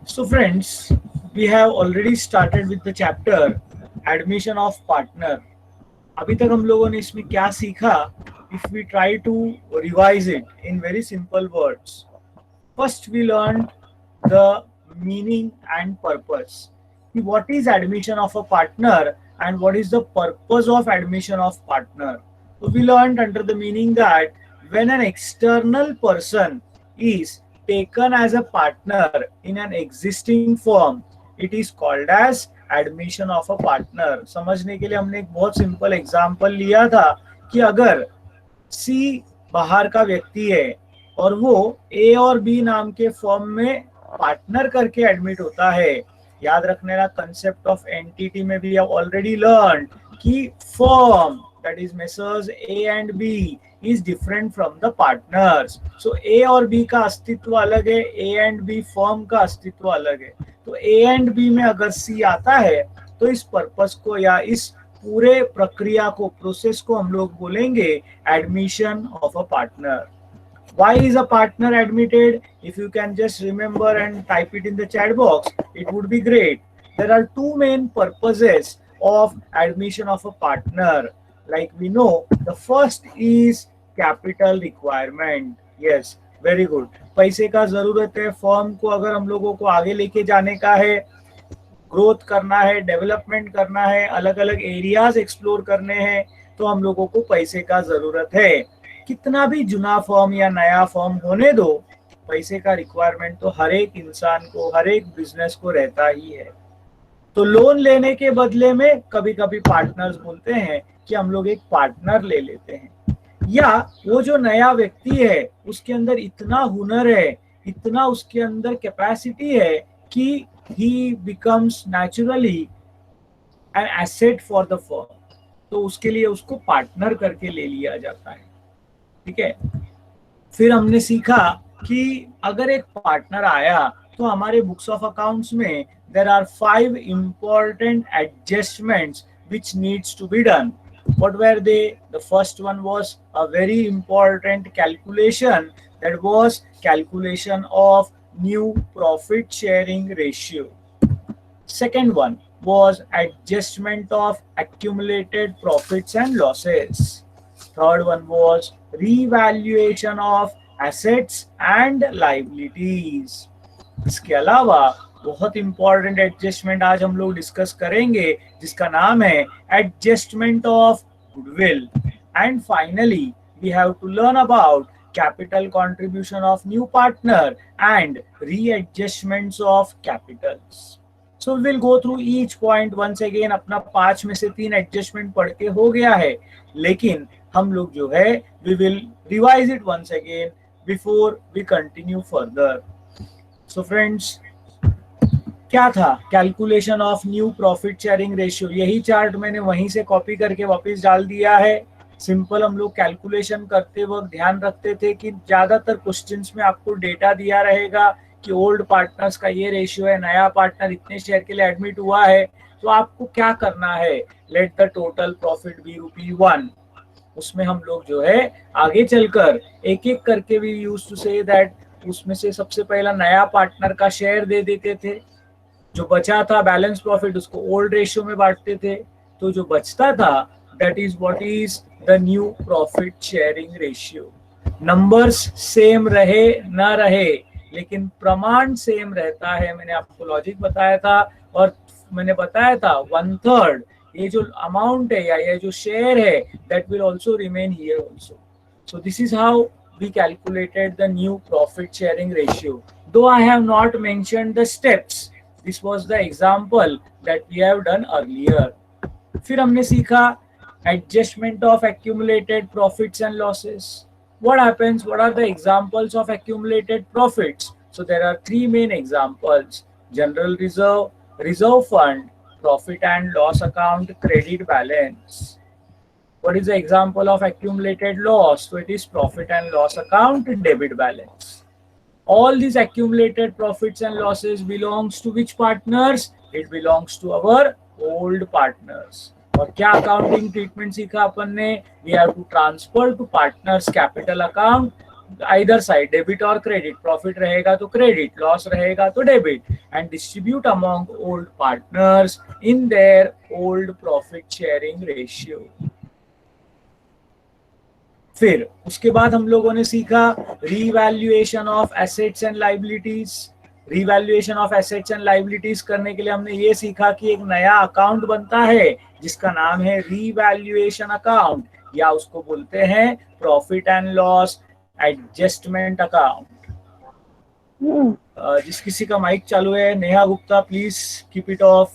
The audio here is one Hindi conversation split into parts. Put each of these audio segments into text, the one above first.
So friends, we have already started with the chapter admission of partner. अभी तक हम लोगों ने इसमें क्या सीखा? If we try to revise it in very simple words, first we learned the meaning and purpose. What is admission of a partner and what is the purpose of admission of partner? So we learned under the meaning that when an external person is taken as a partner in an existing firm, it is called as admission of a partner. समझने के लिए हमने एक बहुत सिंपल एग्जांपल लिया था कि अगर सी बाहर का व्यक्ति है और वो ए और बी नाम के फर्म में पार्टनर करके एडमिट होता है. याद रखने का कंसेप्ट ऑफ एंटिटी में भी ऑलरेडी लर्न कि firm that is messrs A and B is different from the partners. So A और बी का अस्तित्व अलग है, ए एंड बी फर्म का अस्तित्व अलग है. तो ए एंड बी में अगर सी आता है तो इस पर्पस को या इस पूरे प्रक्रिया को, प्रोसेस को हम लोग बोलेंगे admission of a partner. Why is a partner admitted? If you can just remember and type it in the chat box, it would be great. There are two main purposes of admission of a partner. Like we know, the first is capital requirement. Yes, very good. पैसे का जरूरत है फर्म को, अगर हम लोगों को आगे लेके जाने का है, ग्रोथ करना है, डेवलपमेंट करना है, अलग अलग एरियाज एक्सप्लोर करने हैं, तो हम लोगों को पैसे का जरूरत है. कितना भी जुना फर्म या नया फर्म होने दो, पैसे का रिक्वायरमेंट तो हर एक इंसान को, हर एक बिजनेस को रहता ही है. तो लोन लेने के बदले में कभी कभी पार्टनर्स बोलते हैं कि हम लोग एक पार्टनर ले लेते हैं. या वो जो नया व्यक्ति है उसके अंदर इतना हुनर है, इतना उसके अंदर कैपेसिटी है कि he becomes naturally an asset for the firm. तो उसके लिए उसको पार्टनर करके ले लिया जाता है. ठीक है. फिर हमने सीखा कि अगर एक पार्टनर आया तो हमारे बुक्स ऑफ अकाउंट्स में there are 5 important adjustments which needs to be done. What were they? The first one was a very important calculation, that was calculation of new profit sharing ratio. Second one was adjustment of accumulated profits and losses. Third one was revaluation of assets and liabilities. इसके अलावा बहुत इंपॉर्टेंट एडजस्टमेंट आज हम लोग डिस्कस करेंगे जिसका नाम है adjustment of goodwill. And finally we have to learn about capital contribution of new partner and readjustments of capitals. So we will go through each point once again. अपना 5 में से 3 एडजस्टमेंट पढ़ के हो गया है, लेकिन हम लोग जो है we will revise it once again before we continue further. So friends, क्या था calculation of new profit sharing ratio? यही चार्ट मैंने वहीं से कॉपी करके वापस डाल दिया है. सिंपल हम लोग कैलकुलेशन करते वक्त ध्यान रखते थे कि ज्यादातर क्वेश्चंस में आपको डेटा दिया रहेगा कि ओल्ड पार्टनर्स का ये रेशियो है, नया पार्टनर इतने शेयर के लिए एडमिट हुआ है, तो आपको क्या करना है, let the total profit be ₹1. उसमें हम लोग जो है आगे चलकर एक एक करके भी यूज टू से दैट उसमें से सबसे पहला नया पार्टनर का शेयर दे देते थे, जो बचा था बैलेंस प्रॉफिट उसको ओल्ड रेशियो में बांटते थे, तो जो बचता था that is what is the new profit sharing ratio. Numbers same रहे ना रहे, लेकिन प्रमाण सेम रहता है. मैंने आपको लॉजिक बताया था और मैंने बताया था 1/3 ये जो अमाउंट है या ये जो शेयर है that will also remain here also. So this is how we calculated the new profit sharing ratio. Though I have not mentioned the steps, this was the example that we have done earlier. फिर हमने सीखा adjustment of accumulated profits and losses. What happens? What are the examples of accumulated profits? So there are 3 main examples: general reserve, reserve fund, profit and loss account, credit balance. What is the example of accumulated loss? So it is profit and loss account, debit balance. All these accumulated profits and losses belongs to which partners? It belongs to our old partners. और क्या अकाउंटिंग ट्रीटमेंट सीखा अपन ने? We have to transfer to partners capital account either side, debit और क्रेडिट, प्रॉफिट रहेगा तो क्रेडिट, लॉस रहेगा तो debit, and distribute among old partners in their old profit sharing ratio. फिर उसके बाद हम लोगों ने सीखा revaluation of assets and liabilities. Revaluation of assets and liabilities करने के लिए हमने ये सीखा कि एक नया अकाउंट बनता है जिसका नाम है रीवैल्यूएशन अकाउंट, या उसको बोलते हैं profit and loss adjustment account. जिस किसी का माइक चालू है, Neha Gupta, please keep it of.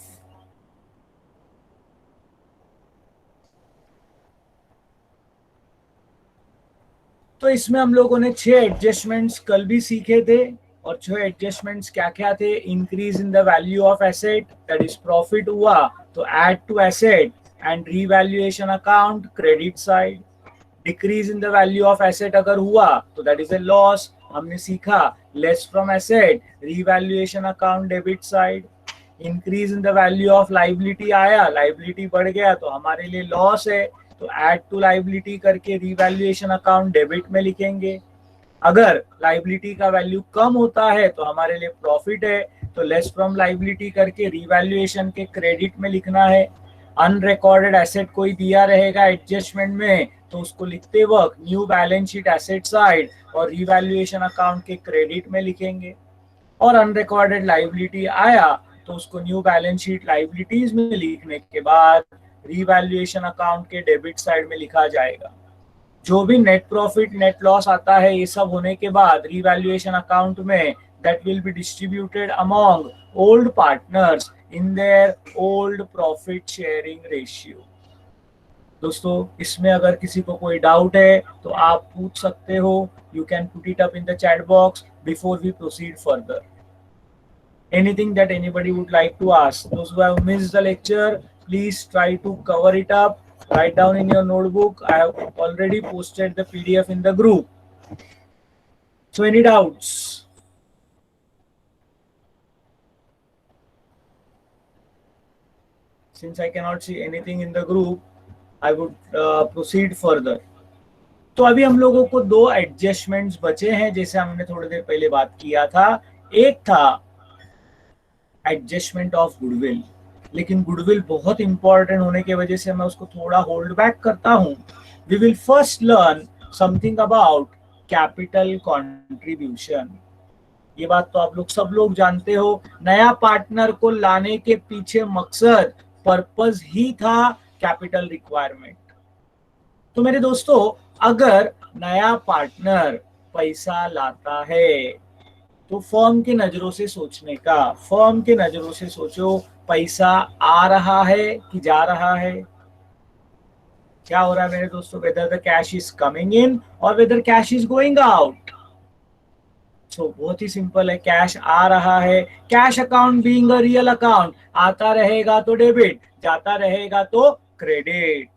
तो इसमें हम लोगों ने 6 एडजस्टमेंट्स कल भी सीखे थे, और 6 एडजस्टमेंट्स क्या क्या थे? Increase in the value of asset, that is profit हुआ तो add to asset and revaluation account credit side. Decrease in the value of asset अगर हुआ तो दैट इज ए लॉस, हमने सीखा less from asset, revaluation account debit side. Increase in the value of liability आया, लाइबिलिटी बढ़ गया तो हमारे लिए लॉस है, तो ऐड टू लाइबिलिटी करके रीवैल्यूएशन अकाउंट डेबिट में लिखेंगे। अगर लाइबिलिटी का वैल्यू कम होता है तो हमारे लिए प्रॉफिट है, तो लेस फ्रॉम लाइबिलिटी करके रीवैल्यूएशन के क्रेडिट में लिखना है। अनरिकॉर्डेड एसेट कोई दिया रहेगा एडजस्टमेंट में तो उसको लिखते वक्त new balance sheet asset side और रीवैल्यूएशन अकाउंट के क्रेडिट में लिखेंगे। और अनरिकॉर्डेड लाइबिलिटी आया तो उसको न्यू बैलेंस शीट लाइबिलिटीज में लिखने के बाद रीवैल्यूएशन अकाउंट के डेबिट साइड में लिखा जाएगा। जो भी नेट प्रॉफिट नेट लॉस आता है ये सब होने के बाद रीवैल्यूएशन अकाउंट में that will be distributed among old partners in their old profit sharing ratio. दोस्तों इसमें अगर किसी को कोई डाउट है तो आप पूछ सकते हो, you can put it up in the chat box before we proceed further. Anything that anybody would like to ask? Those who have missed the lecture, please try to cover it up. Write down in your notebook. I have already posted the PDF in the group. So any doubts? Since I cannot see anything in the group, I would proceed further. तो अभी हम लोगों को 2 एडजस्टमेंट्स बचे हैं, जैसे हमने थोड़ी देर पहले बात किया था। एक था एडजस्टमेंट ऑफ गुडविल, लेकिन गुडविल बहुत इंपॉर्टेंट होने की वजह से मैं उसको थोड़ा होल्ड बैक करता हूं। We will first learn something about capital contribution. ये बात तो आप लोग सब लोग जानते हो, नया पार्टनर को लाने के पीछे मकसद पर्पस ही था कैपिटल रिक्वायरमेंट। तो मेरे दोस्तों अगर नया पार्टनर पैसा लाता है तो फर्म के नजरों से सोचने का, फर्म के नजरों से सोचो पैसा आ रहा है कि जा रहा है। क्या हो रहा है मेरे दोस्तों? Whether the cash is coming in और whether cash is going out. So बहुत ही सिंपल है, कैश आ रहा है। Cash account being a real account, आता रहेगा तो डेबिट, जाता रहेगा तो credit.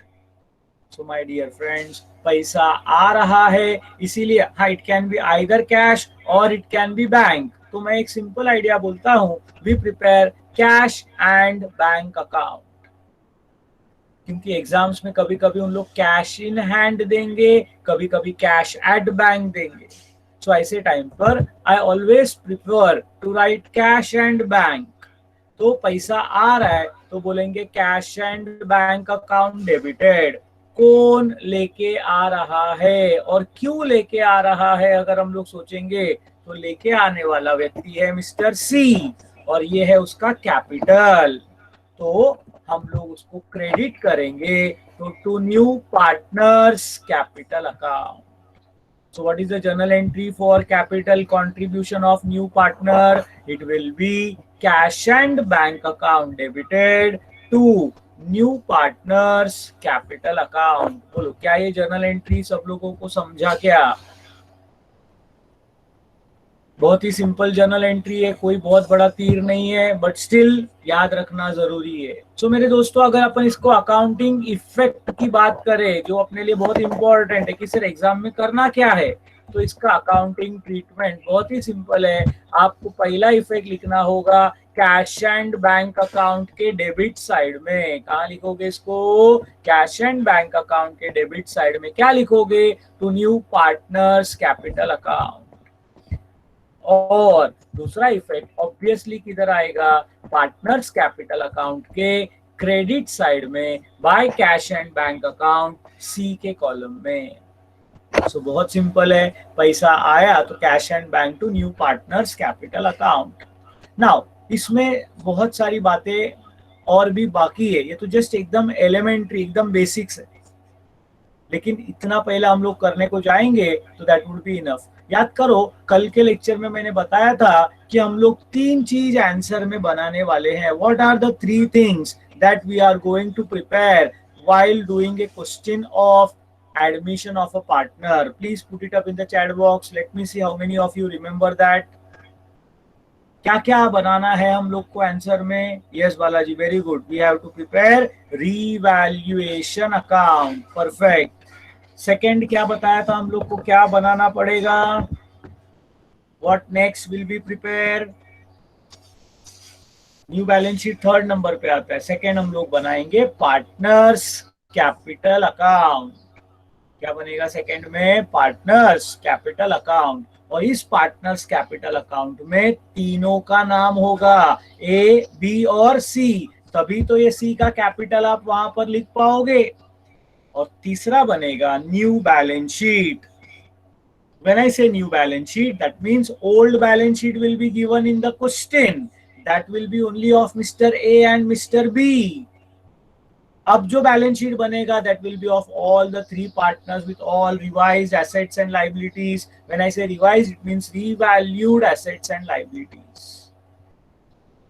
So my dear friends, पैसा आ रहा है इसीलिए हाँ, it can be either cash और इट कैन बी बैंक। तो मैं एक सिंपल आइडिया बोलता हूँ, we prepare cash and bank account, क्योंकि एग्जाम्स में कभी कभी उन लोग कैश इन हैंड देंगे, कभी कभी कैश एट बैंक देंगे। सो ऐसे टाइम पर I always prefer to write cash and bank. तो पैसा आ रहा है तो बोलेंगे cash and bank account debited. कौन लेके आ रहा है और क्यों लेके आ रहा है, अगर हम लोग सोचेंगे तो लेके आने वाला व्यक्ति है मिस्टर सी और ये है उसका कैपिटल, तो हम लोग उसको क्रेडिट करेंगे तो to new partners capital account. So what is the journal entry for capital contribution of new partner? It will be cash and bank account debited to new partners capital account। बोलो क्या ये जर्नल एंट्री सब लोगों को समझा क्या? बहुत ही सिंपल जर्नल एंट्री है, कोई बहुत बड़ा तीर नहीं है, बट स्टिल याद रखना जरूरी है। सो मेरे दोस्तों अगर अपन इसको अकाउंटिंग इफेक्ट की बात करें जो अपने लिए बहुत इंपॉर्टेंट है कि सर एग्जाम में करना क्या है, तो इसका अकाउंटिंग ट्रीटमेंट बहुत ही सिंपल है। आपको पहला इफेक्ट लिखना होगा कैश एंड बैंक अकाउंट के डेबिट साइड में। कहाँ लिखोगे इसको? कैश एंड बैंक अकाउंट के डेबिट साइड में क्या लिखोगे? To new partners capital account. और दूसरा इफेक्ट ऑब्वियसली किधर आएगा? पार्टनर्स कैपिटल अकाउंट के क्रेडिट साइड में by cash and bank account सी के कॉलम में। सो बहुत सिंपल है, पैसा आया तो cash and bank to new partners capital account. Now इसमें बहुत सारी बातें और भी बाकी है, ये तो जस्ट एकदम एलिमेंट्री, एकदम बेसिक्स है, लेकिन इतना पहले हम लोग करने को जाएंगे तो दैट वुड बी इनफ। याद करो कल के लेक्चर में मैंने बताया था कि हम लोग 3 चीज आंसर में बनाने वाले हैं। What are the 3 things that we are going to prepare while doing a question of admission of a partner? Please put it up in the chat box. Let me see how many of you remember that. क्या क्या बनाना है हम लोग को आंसर में? Yes Balaji, very good. We have to prepare revaluation account, perfect. Second क्या बताया था हम लोग को, क्या बनाना पड़ेगा? What next will be prepare? New balance sheet third number पे आता है। सेकंड हम लोग बनाएंगे पार्टनर्स कैपिटल अकाउंट। क्या बनेगा सेकंड में? Partners capital account. और इस पार्टनर्स कैपिटल अकाउंट में तीनों का नाम होगा, ए, बी और सी, तभी तो ये सी का कैपिटल आप वहां पर लिख पाओगे। और तीसरा बनेगा new balance sheet. When I say new balance sheet, that means old balance sheet will be given in the question. That will be only of Mr. A and Mr. B. अब जो बैलेंस शीट बनेगा that will be of all the 3 partners with all revised assets and liabilities. When I say revised, it means revalued assets and liabilities.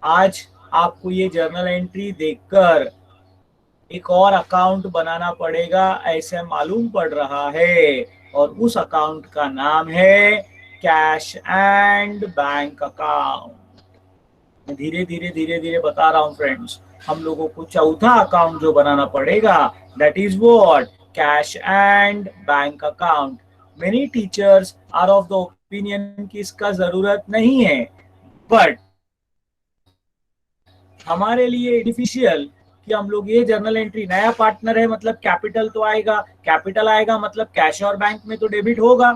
आज आपको ये जर्नल एंट्री देखकर एक और अकाउंट बनाना पड़ेगा ऐसे मालूम पड़ रहा है, और उस अकाउंट का नाम है कैश एंड बैंक अकाउंट। मैं धीरे धीरे बता रहा हूं फ्रेंड्स। हम लोगों को चौथा अकाउंट जो बनाना पड़ेगा that is what? Cash and bank account. Many teachers are of the opinion कि इसका जरूरत नहीं है, बट हमारे लिए डिफिशियल कि हम लोग ये जर्नल एंट्री, नया पार्टनर है मतलब कैपिटल तो आएगा, कैपिटल आएगा मतलब कैश और बैंक में तो डेबिट होगा।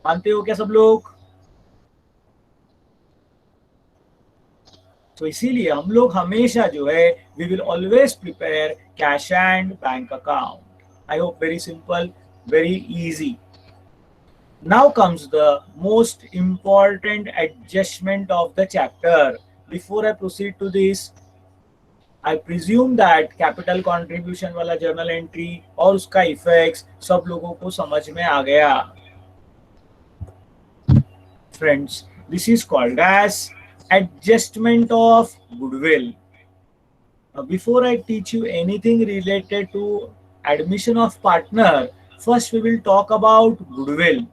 मानते हो क्या सब लोग? तो इसीलिए हम लोग हमेशा जो है we will always prepare cash and bank account. I hope very simple, very easy. Now comes the most important adjustment of the chapter. Before I proceed to this, I presume that capital contribution वाला जर्नल एंट्री और उसका इफेक्ट्स सब लोगों को समझ में आ गया। Friends, this is called as adjustment of goodwill. Before I teach you anything related to admission of partner, first we will talk about goodwill.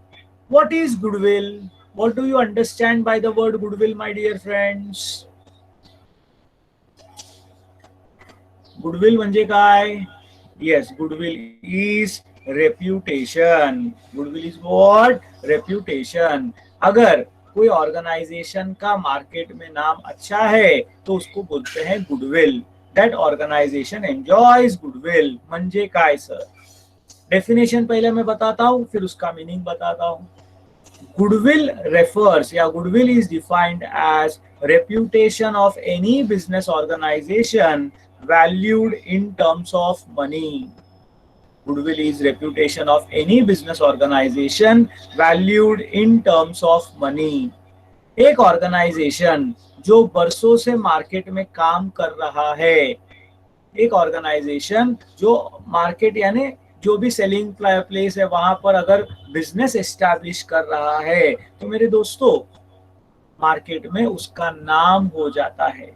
What is goodwill? What do you understand by the word goodwill, my dear friends? Goodwill म्हणजे काय? Yes, goodwill is reputation. Goodwill is what? Reputation. अगर कोई ऑर्गेनाइजेशन का मार्केट में नाम अच्छा है तो उसको बोलते हैं goodwill. That organisation enjoys goodwill. म्हणजे काय सर? डेफिनेशन पहले मैं बताता हूं, फिर उसका मीनिंग बताता हूं। Goodwill refers, या goodwill is defined as reputation of any business organization valued in terms of money. Goodwill is reputation of any business organization valued in terms of money. एक ऑर्गेनाइजेशन जो बरसों से मार्केट में काम कर रहा है, एक ऑर्गेनाइजेशन जो मार्केट यानी जो भी सेलिंग प्लेस है वहां पर अगर बिजनेस एस्टैब्लिश कर रहा है तो मेरे दोस्तों मार्केट में उसका नाम हो जाता है।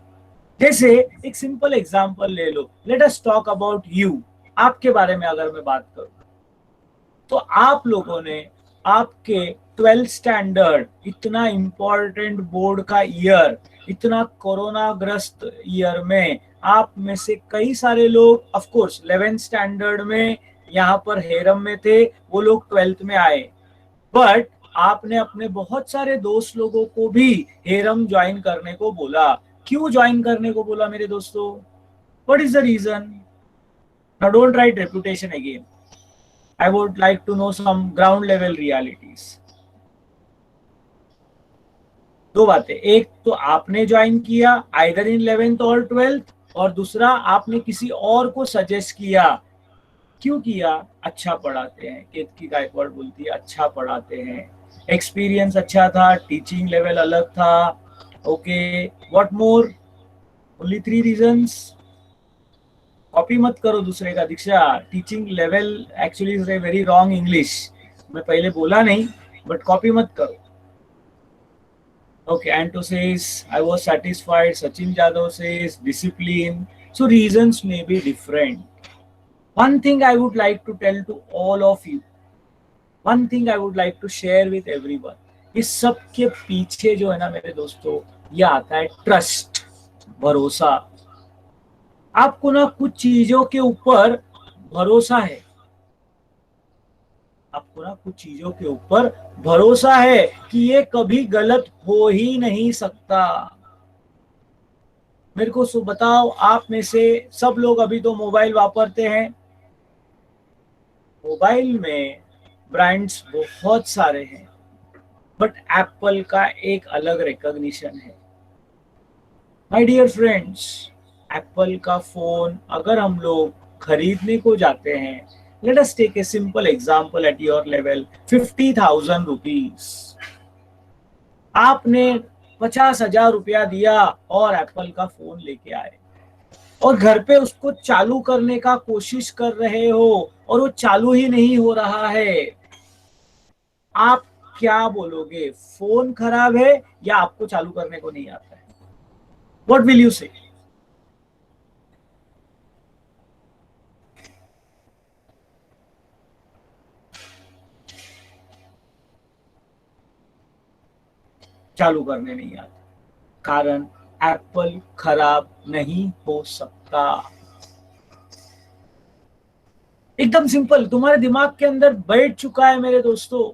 जैसे एक सिंपल एग्जांपल ले लो, let us talk about you. आपके बारे में अगर मैं बात करूं तो आप लोगों ने आपके 12th स्टैंडर्ड, इतना इंपॉर्टेंट बोर्ड का ईयर, इतना कोरोना ग्रस्त ईयर में आप में से कई सारे लोग ऑफ कोर्स 11th स्टैंडर्ड में यहाँ पर हेरम में थे, वो लोग 12th में आए, बट आपने अपने बहुत सारे दोस्त लोगों को भी हेरम ज्वाइन करने को बोला। क्यों ज्वाइन करने को बोला मेरे दोस्तों? What is the reason? Now don't write reputation again, I would like to know some ground level realities. दो बातें, एक तो आपने ज्वाइन किया आइदर इन 11th और 12th, और दूसरा आपने किसी और को सजेस्ट किया। क्यों किया? अच्छा पढ़ाते हैं, केतकी गायकवाड़ बोलती है अच्छा पढ़ाते हैं, एक्सपीरियंस अच्छा था, टीचिंग लेवल अलग था। Okay, what more? Only 3 reasons. Copy मत करो दूसरे का Diksha, teaching level actually is a very wrong English, मैं पहले बोला नहीं, बट कॉपी मत करो। Okay, Anto says, I was satisfied. Sachin Jadhav says, discipline. So reasons may be different. One thing I would like to tell to all of you, one thing I would like to share with everyone, इस सब के पीछे जो है ना मेरे दोस्तों, ये आता है ट्रस्ट, भरोसा। आपको ना कुछ चीजों के ऊपर भरोसा है, आपको ना कुछ चीजों के ऊपर भरोसा है कि ये कभी गलत हो ही नहीं सकता। मेरे को बताओ, आप में से सब लोग अभी तो मोबाइल वापरते हैं, मोबाइल में ब्रांड्स बहुत सारे हैं, बट एप्पल का एक अलग रिकॉग्निशन है। माय डियर फ्रेंड्स, एप्पल का फोन अगर हम लोग खरीदने को जाते हैं, let us take a simple example at your level, 50,000 rupees. आपने 50,000 रुपया दिया और एप्पल का फोन लेके आए, और घर पे उसको चालू करने का कोशिश कर रहे हो और वो चालू ही नहीं हो रहा है। आप क्या बोलोगे? फोन खराब है या आपको चालू करने को नहीं आता है? व्हाट विल यू से? चालू करने नहीं आता, कारण एप्पल खराब नहीं हो सकता। एकदम सिंपल, तुम्हारे दिमाग के अंदर बैठ चुका है मेरे दोस्तों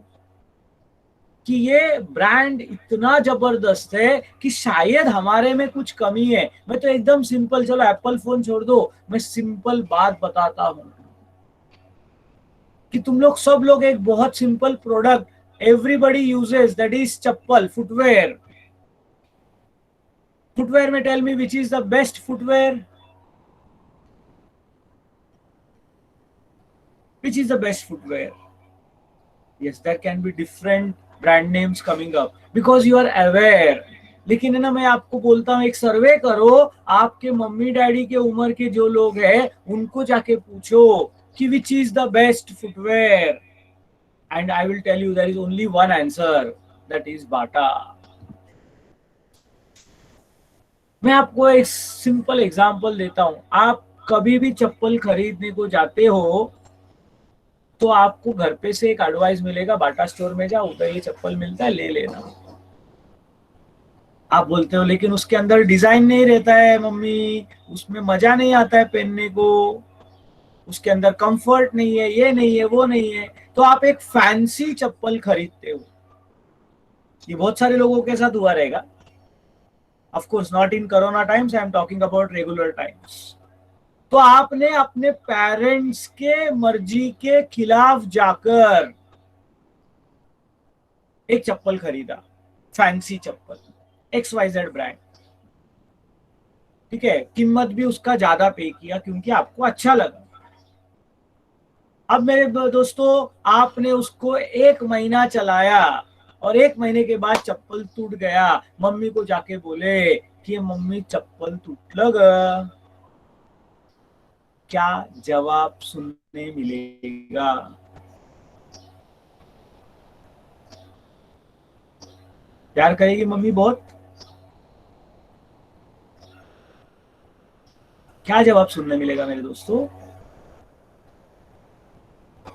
कि ये ब्रांड इतना जबरदस्त है कि शायद हमारे में कुछ कमी है। मैं तो एकदम सिंपल, चलो एप्पल फोन छोड़ दो, मैं सिंपल बात बताता हूं कि तुम लोग सब लोग एक बहुत simple product everybody uses, that is chappal, footwear. Footwear में tell me which is the best footwear? Which is the best footwear? Yes, there can be different brand names coming up because you are aware. लेकिन है ना, मैं आपको बोलता हूँ एक सर्वे करो, आपके मम्मी डैडी के उम्र के जो लोग हैं उनको जाके पूछो कि which is the best footwear, and I will tell you there is only one answer, that is Bata. मैं आपको एक सिंपल एग्जांपल देता हूँ। आप कभी भी चप्पल खरीदने को जाते हो तो आपको घर पे से एक एडवाइस मिलेगा, बाटा स्टोर में जाओ, उधर ये चप्पल मिलता है, ले लेना। आप बोलते हो लेकिन उसके अंदर डिजाइन नहीं रहता है मम्मी, उसमें मजा नहीं आता है पहनने को, उसके अंदर कंफर्ट नहीं है, ये नहीं है, वो नहीं है, तो आप एक फैंसी चप्पल खरीदते हो। ये बहुत सारे लोगों के साथ हुआ रहेगा। Of course not in corona times, I am talking about regular times. तो आपने अपने पेरेंट्स के मर्जी के खिलाफ जाकर एक चप्पल खरीदा, फैंसी चप्पल, XYZ ब्रांड, ठीक है, कीमत भी उसका ज्यादा पे किया क्योंकि आपको अच्छा लगा। अब मेरे दोस्तों, आपने उसको 1 महीना चलाया और 1 महीने के बाद चप्पल टूट गया, मम्मी को जाके बोले कि मम्मी चप्पल टूट लगा। क्या जवाब सुनने मिलेगा? प्यार करेगी मम्मी बहुत? क्या जवाब सुनने मिलेगा मेरे दोस्तों?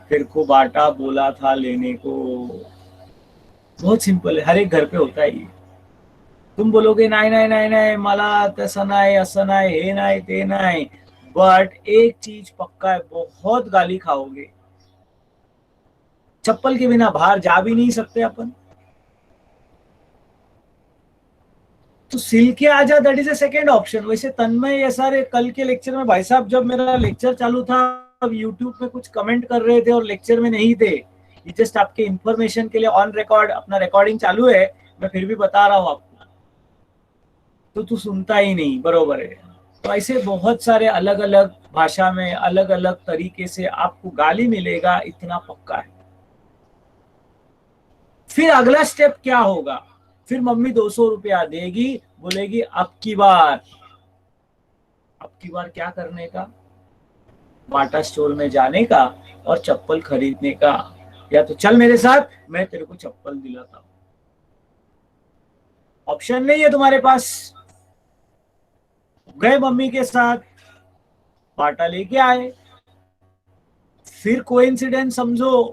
तेरे को बाटा बोला था लेने को। बहुत सिंपल है, हर एक घर पे होता है ये। तुम बोलोगे नाही नाही नाही नाही, मला तसं नाही, असं नाही, हे नाही, ते नाही, बट एक चीज पक्का है, बहुत गाली खाओगे। चप्पल के बिना बाहर जा भी नहीं सकते अपन, तो सिल के आ जा, that is A second option. वैसे तन्मय ये सारे कल के लेक्चर में भाई साहब, जब मेरा लेक्चर चालू था अब यूट्यूब पे कुछ कमेंट कर रहे थे और लेक्चर में नहीं थे, ये जस्ट आपके इंफॉर्मेशन के लिए ऑन रिकॉर्ड अपना रिकॉर्डिंग चालू है, मैं फिर भी बता रहा हूँ आपको, तो तू सुनता ही नहीं, बरोबर है। तो ऐसे बहुत सारे अलग अलग भाषा में अलग अलग तरीके से आपको गाली मिलेगा, इतना पक्का है। फिर अगला स्टेप क्या होगा, फिर मम्मी 200 रुपया देगी, बोलेगी अब की बार क्या करने का, बाटा स्टोर में जाने का और चप्पल खरीदने का, या तो चल मेरे साथ मैं तेरे को चप्पल दिलाता हूं। ऑप्शन नहीं है तुम्हारे पास, गए मम्मी के साथ, बाटा लेके आए, फिर कोइंसिडेंस समझो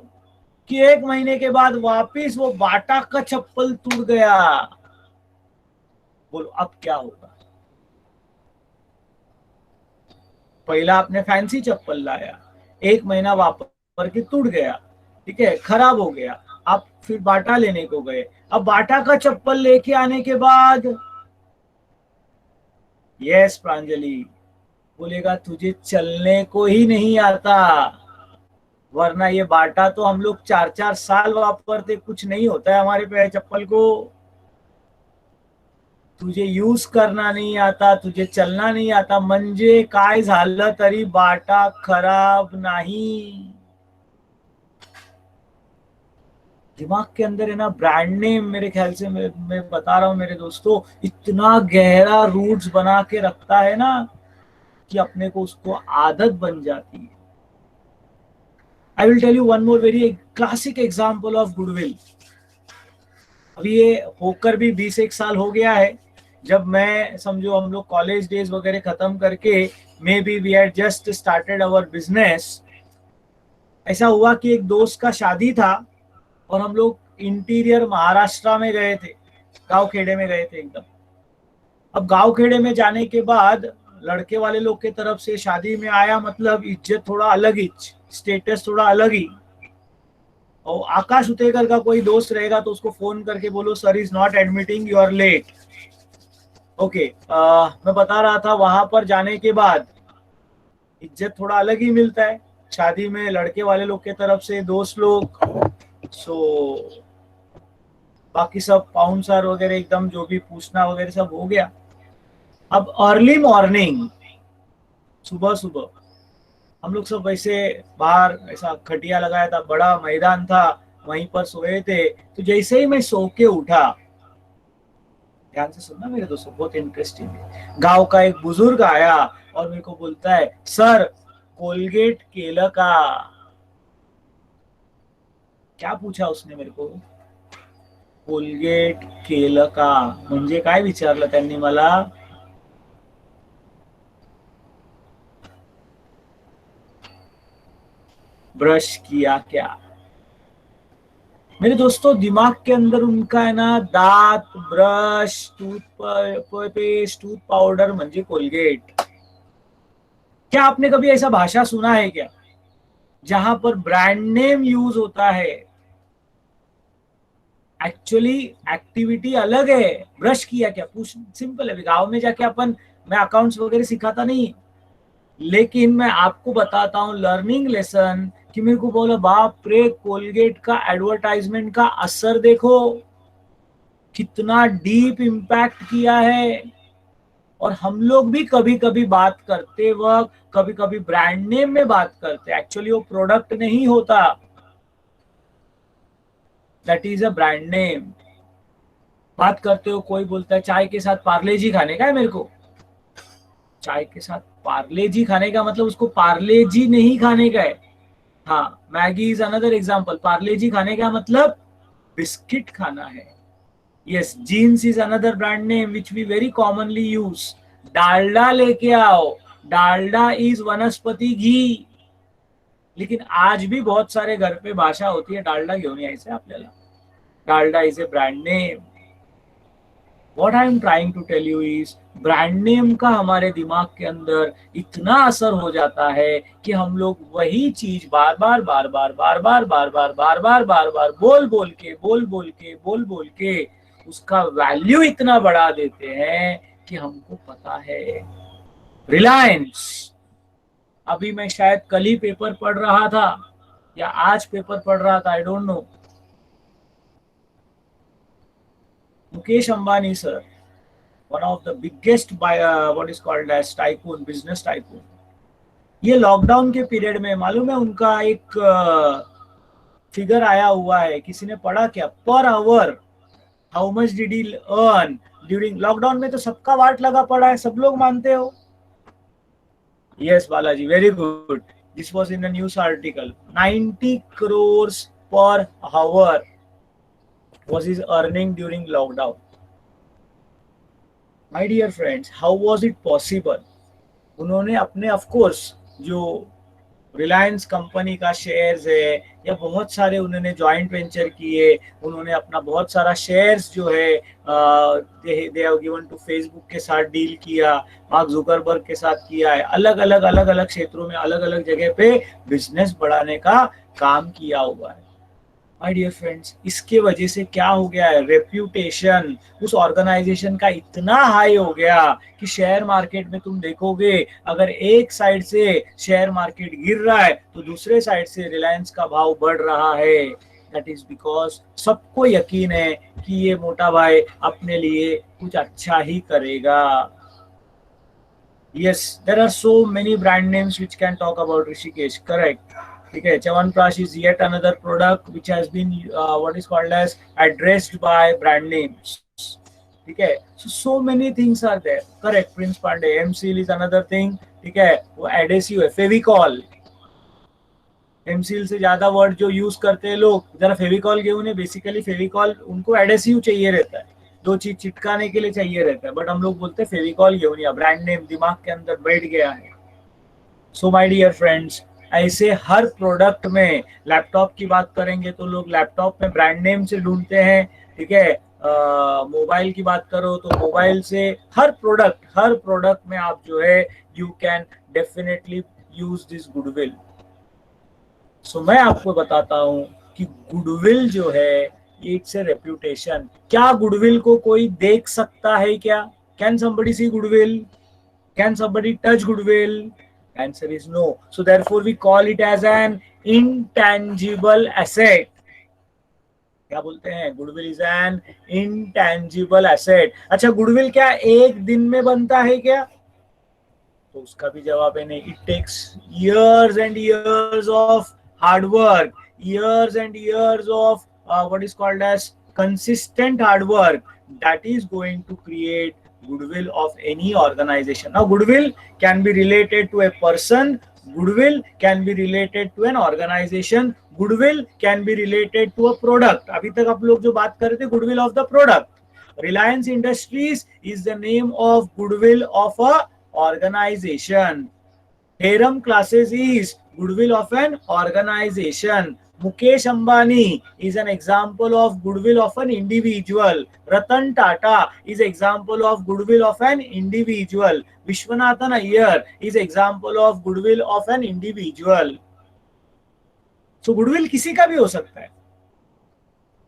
कि 1 महीने के बाद वापिस वो बाटा का चप्पल टूट गया, बोलो अब क्या होगा। पहला आपने फैंसी चप्पल लाया, 1 महीना वापर के टूट गया, ठीक है, खराब हो गया, आप फिर बाटा लेने को गए, अब बाटा का चप्पल लेके आने के बाद यस प्रांजलि बोलेगा तुझे चलने को ही नहीं आता, वरना ये बाटा तो हम लोग 4-4 साल वापरते, कुछ नहीं होता है हमारे पे चप्पल को, तुझे यूज करना नहीं आता, तुझे चलना नहीं आता, म्हणजे काय झालं तरी बाटा खराब नहीं। दिमाग के अंदर है ना ब्रांड नेम, मेरे ख्याल से मैं बता रहा हूं मेरे दोस्तों, इतना गहरा रूट्स बना के रखता है ना कि अपने को उसको आदत बन जाती है। I will tell you one more very classic example of goodwill. अभी ये होकर भी 20-1 साल हो गया है, जब मैं समझो हम लोग कॉलेज डेज वगैरह खत्म करके maybe we had just started our business, ऐसा हुआ कि एक दोस्त का शादी था और हम लोग इंटीरियर महाराष्ट्र में गए थे, गांव खेड़े में गए थे एकदम। अब गांव खेड़े में जाने के बाद लड़के वाले लोग के तरफ से शादी में आया, मतलब इज्जत थोड़ा अलग ही, स्टेटस थोड़ा अलग ही। और आकाश उतेकर का कोई दोस्त रहेगा तो उसको फोन करके बोलो sir is not admitting, you are late. Okay, मैं बता रहा था वहां पर जाने के बाद इज्जत थोड़ा अलग ही मिलता है शादी में, लड़के वाले लोग के तरफ से दोस्त लोग, सो बाकी सब पाउंसर वगैरह एकदम जो भी पूछना वगैरह सब हो गया। अब अर्ली मॉर्निंग, सुबह सुबह हम लोग सब वैसे बाहर ऐसा खटिया लगाया था, बड़ा मैदान था, वहीं पर सोए थे। तो जैसे ही मैं सो के उठा, ध्यान से सुनना मेरे दोस्तों, बहुत इंटरेस्टिंग है, गांव का एक बुजुर्ग आया और मेरे को बोलता है सर कोलगेट केलं का। क्या पूछा उसने मेरे को, कोलगेट केलं का म्हणजे काय विचारलं त्यांनी मला, ब्रश किया क्या। मेरे दोस्तों दिमाग के अंदर उनका है ना दांत, ब्रश, टूथपेस्ट, टूथ पाउडर म्हणजे कोलगेट। क्या आपने कभी ऐसा भाषा सुना है क्या जहां पर ब्रांड नेम यूज होता है, एक्चुअली एक्टिविटी अलग है। ब्रश किया क्या, पूछ सिंपल है, गांव में जाके अपन, मैं अकाउंट्स वगैरह सिखाता नहीं, लेकिन मैं आपको बताता हूँ लर्निंग लेसन, कि मेरे को बोला बाप रे कोलगेट का एडवर्टाइजमेंट का असर देखो कितना डीप इम्पैक्ट किया है। और हम लोग भी कभी कभी बात करते वक्त कभी कभी ब्रांड नेम में बात करते, एक्चुअली वो प्रोडक्ट नहीं होता, that is a brand name. बात करते हो कोई बोलता है चाय के साथ पार्ले जी खाने का है मेरे को, चाय के साथ पार्ले जी खाने का मतलब उसको पार्ले जी नहीं खाने का है। हाँ, Maggi is another example, Parle G खाने का मतलब बिस्किट खाना है। Yes, jeans is another brand name which we very commonly use. Dalda लेके आओ, डालडा इज वनस्पति घी। लेकिन आज भी बहुत सारे घर पे भाषा होती है डालडा घेऊन यायचं आपल्याला, Dalda is a brand name. What I am trying to tell you is, brand name का हमारे दिमाग के अंदर इतना असर हो जाता है कि हम लोग वही चीज बार बार बार बार बार बार बार बार बार बार बार बार बोल बोल के उसका वैल्यू इतना बढ़ा देते हैं कि हमको पता है। रिलायंस, अभी मैं शायद कल ही पेपर पढ़ रहा था या आज पेपर पढ़ रहा था, I don't know, Mukesh Ambani sir, one of the biggest what is called as tycoon, business tycoon, ये लॉकडाउन के पीरियड में मालूम है उनका एक फिगर आया हुआ है, किसी ने पढ़ा क्या, per hour how much did he earn during lockdown में? तो सबका वाट लगा पड़ा है, सब लोग मानते हो। Yes Balaji, very good, this was in a news article, 90 crores per hour was his earning during lockdown. My dear friends, how was it possible? उन्होंने अपने ऑफ कोर्स जो रिलायंस कंपनी का शेयर्स है या बहुत सारे उन्होंने जॉइंट वेंचर किए, उन्होंने अपना बहुत सारा शेयर्स जो है they have given to Facebook के साथ डील किया, मार्क जुकरबर्ग के साथ किया है, अलग अलग क्षेत्रों में अलग अलग जगह पे बिजनेस बढ़ाने का काम किया हुआ है। माय डियर फ्रेंड्स, इसके वजह से क्या हो गया है, रेप्यूटेशन उस ऑर्गेनाइजेशन का इतना हाई हो गया कि शेयर मार्केट में तुम देखोगे अगर एक साइड से शेयर मार्केट गिर रहा है तो दूसरे साइड से रिलायंस का भाव बढ़ रहा है। दैट इज बिकॉज सबको यकीन है कि ये मोटा भाई अपने लिए कुछ अच्छा ही करेगा। Yes, there are so many brand names which can talk about Rishikesh, correct. ठीक है, chyawanprash is yet another product which has been what is called as addressed by brand names. ठीक है, so many things are there, correct। Prince Pandey, M Seal is another thing। ठीक है, वो एडेसिव है, फेविकॉल, एमसील से ज्यादा वर्ड जो यूज करते हैं लोग, जरा फेविकॉल के उन्हें बेसिकली फेविकॉल उनको एडेसिव चाहिए रहता है, दो चीज चिटकाने के लिए चाहिए रहता है, बट हम लोग बोलते हैं फेविकॉल गेउनिया, ब्रांड नेम दिमाग के अंदर बैठ गया है। सो माय डियर फ्रेंड्स, ऐसे हर प्रोडक्ट में, लैपटॉप की बात करेंगे तो लोग लैपटॉप में ब्रांड नेम से ढूंढते हैं। ठीक है, मोबाइल की बात करो तो मोबाइल से, हर प्रोडक्ट में आप जो है you can definitely use this goodwill. So मैं आपको बताता हूं कि गुडविल जो है इट्स ए रेप्यूटेशन। क्या गुडविल को कोई देख सकता है क्या? Can somebody see goodwill? Can somebody touch goodwill? Answer is no. So therefore we call it as an intangible asset. क्या बोलते हैं? Goodwill is an intangible asset। अच्छा, गुडविल क्या एक दिन में बनता है क्या? तो उसका भी जवाब है नहीं। It takes years and years of hard work, years and years of what is called as consistent hard work that is going to create goodwill of any organization. Now goodwill can be related to a person, goodwill can be related to an organization, goodwill can be related to a product। अभी तक आप लोग जो बात कर रहे थे goodwill of the product, Reliance Industries is the name of goodwill of a organization, Harem Classes is goodwill of an organization, Mukesh Ambani is an example of goodwill of an individual, Ratan Tata is example of goodwill of an individual, Vishwanathan Iyer is example of goodwill of an individual। So goodwill किसी का भी हो सकता है।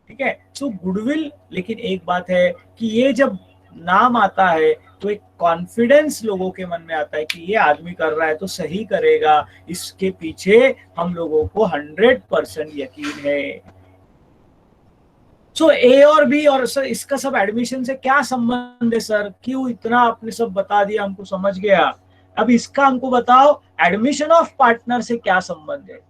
ठीक है, सो गुडविल, लेकिन एक बात है कि ये जब नाम आता है तो एक कॉन्फिडेंस लोगों के मन में आता है कि ये आदमी कर रहा है तो सही करेगा, इसके पीछे हम लोगों को 100% यकीन है। सो ए और बी, और सर इसका सब एडमिशन से क्या संबंध है सर? क्यों इतना आपने सब बता दिया, हमको समझ गया। अब इसका हमको बताओ एडमिशन ऑफ पार्टनर से क्या संबंध है।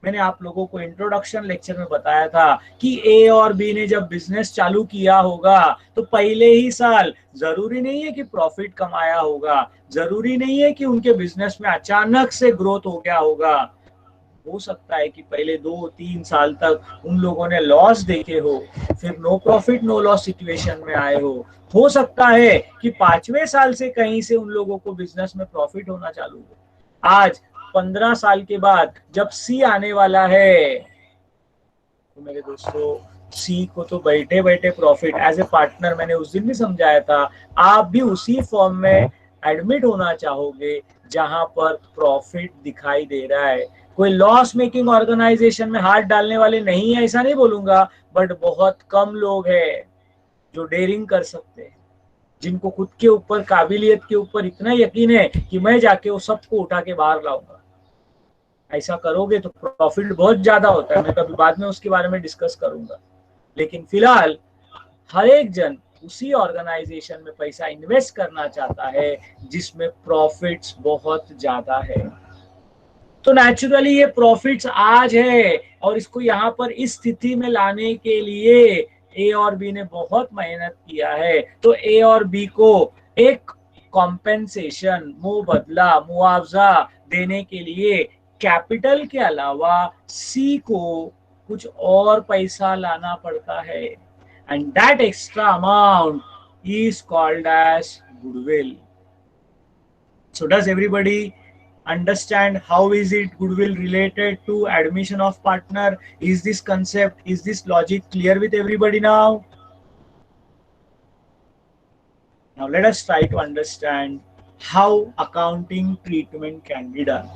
मैंने आप लोगों को इंट्रोडक्शन लेक्चर में बताया था कि ए और बी ने जब बिजनेस चालू किया होगा तो पहले ही साल जरूरी नहीं है कि प्रॉफिट कमाया होगा, जरूरी नहीं है कि उनके बिजनेस में अचानक से ग्रोथ हो गया होगा। हो सकता है कि पहले 2-3 साल तक उन लोगों ने लॉस देखे हो, फिर no profit no loss situation में आए हो सकता है कि 5वें साल से कहीं से उन लोगों को बिजनेस में प्रॉफिट होना चालू हो। आज 15 साल के बाद जब सी आने वाला है तो मेरे दोस्तों सी को तो बैठे बैठे प्रॉफिट एज ए पार्टनर, मैंने उस दिन भी समझाया था, आप भी उसी फॉर्म में एडमिट होना चाहोगे जहां पर प्रॉफिट दिखाई दे रहा है। कोई लॉस मेकिंग ऑर्गेनाइजेशन में हाथ डालने वाले नहीं है ऐसा नहीं बोलूंगा, बट बहुत कम लोग हैं जो डेयरिंग कर सकते हैं, जिनको खुद के ऊपर, काबिलियत के ऊपर इतना यकीन है कि मैं जाके वो सबको उठा के बाहर लाऊंगा। ऐसा करोगे तो प्रॉफिट बहुत ज्यादा होता है, मैं कभी बाद में उसके बारे में डिस्कस करूंगा। लेकिन फिलहाल हर एक जन उसी ऑर्गेनाइजेशन में पैसा इन्वेस्ट करना चाहता है जिसमें प्रॉफिट्स बहुत ज्यादा है। तो नेचुरली ये प्रॉफिट्स आज है, और इसको यहाँ पर इस स्थिति में लाने के लिए ए और बी ने बहुत मेहनत किया है। तो ए और बी को एक कॉम्पेंसेशन, मुबदला, मुआवजा देने के लिए कैपिटल के अलावा सी को कुछ और पैसा लाना पड़ता है, and that extra amount is called as goodwill. So does everybody understand how is it goodwill related to admission of partner? Is this concept, is this logic clear with everybody now? Now let us try to understand how accounting treatment can be done.